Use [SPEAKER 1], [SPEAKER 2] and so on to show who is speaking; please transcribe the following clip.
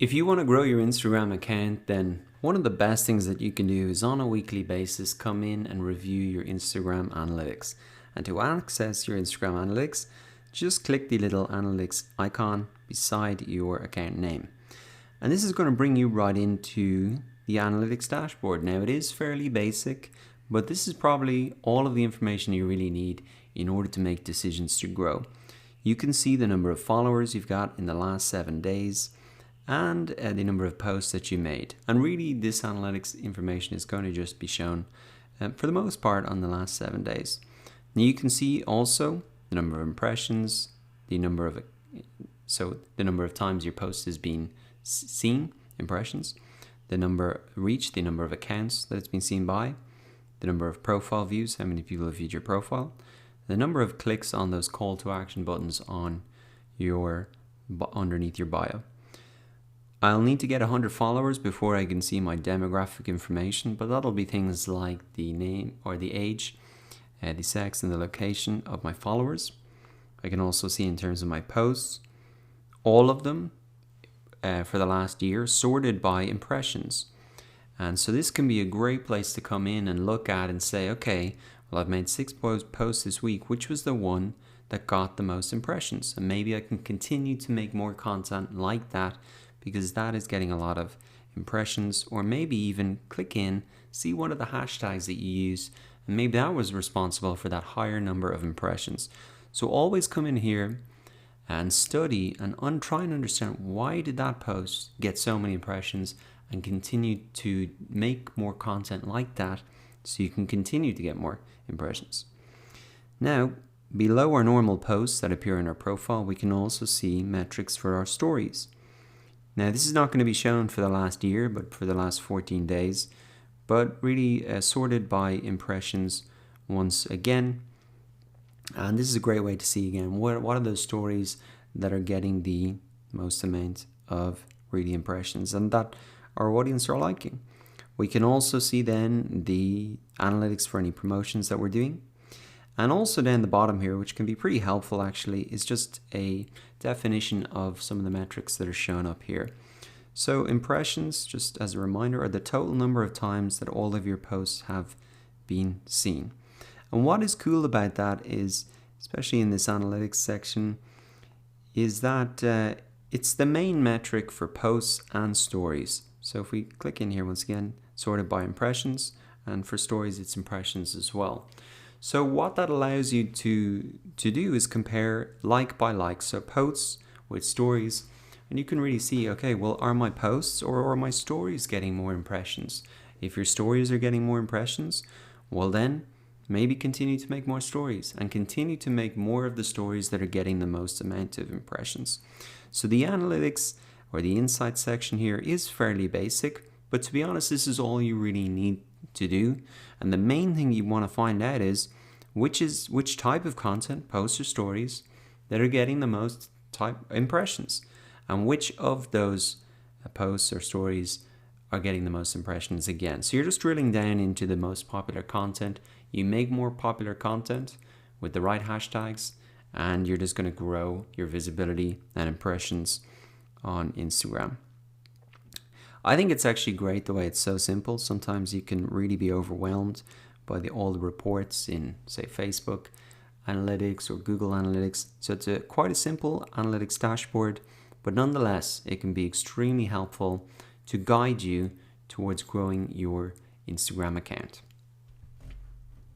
[SPEAKER 1] If you want to grow your Instagram account, then one of the best things that you can do is on a weekly basis come in and review your Instagram analytics. And to access your Instagram analytics, just click the little analytics icon beside your account name. And this is going to bring you right into the analytics dashboard. Now it is fairly basic, but this is probably all of the information you really need in order to make decisions to grow. You can see the number of followers you've got in the last 7 days and the number of posts that you made. And really this analytics information is going to just be shown for the most part on the last 7 days. Now you can see also the number of impressions, the number of times your post has been seen, impressions, the number reached, the number of accounts that it's been seen by, the number of profile views, how many people have viewed your profile, the number of clicks on those call to action buttons on your underneath your bio. I'll need to get 100 followers before I can see my demographic information, but that'll be things like the name or the age, the sex and the location of my followers. I can also see in terms of my posts, all of them for the last year sorted by impressions. And so this can be a great place to come in and look at and say, okay, well, I've made 6 posts this week. Which was the one that got the most impressions? And maybe I can continue to make more content like that because that is getting a lot of impressions, or maybe even click in, see what are the hashtags that you use, and maybe that was responsible for that higher number of impressions. So always come in here and study and try and understand why did that post get so many impressions, and continue to make more content like that so you can continue to get more impressions. Now, below our normal posts that appear in our profile, we can also see metrics for our stories. Now, this is not going to be shown for the last year, but for the last 14 days, but really sorted by impressions once again. And this is a great way to see again, what are those stories that are getting the most amount of really impressions and that our audience are liking. We can also see then the analytics for any promotions that we're doing. And also down the bottom here, which can be pretty helpful actually, is just a definition of some of the metrics that are shown up here. So impressions, just as a reminder, are the total number of times that all of your posts have been seen. And what is cool about that is, especially in this analytics section, is that it's the main metric for posts and stories. So if we click in here once again, sorted by impressions, and for stories it's impressions as well. So what that allows you to do is compare like by like, so posts with stories, and you can really see, okay, well, are my posts or are my stories getting more impressions? If your stories are getting more impressions, well then maybe continue to make more stories and continue to make more of the stories that are getting the most amount of impressions. So the analytics or the insight section here is fairly basic, but to be honest, this is all you really need to do. And the main thing you want to find out is which type of content, posts or stories, that are getting the most impressions, and which of those posts or stories are getting the most impressions again. So you're just drilling down into the most popular content. You make more popular content with the right hashtags, and you're just going to grow your visibility and impressions on Instagram. I think it's actually great the way it's so simple. Sometimes you can really be overwhelmed by all the reports in, say, Facebook Analytics or Google Analytics. So it's quite a simple analytics dashboard, but nonetheless, it can be extremely helpful to guide you towards growing your Instagram account.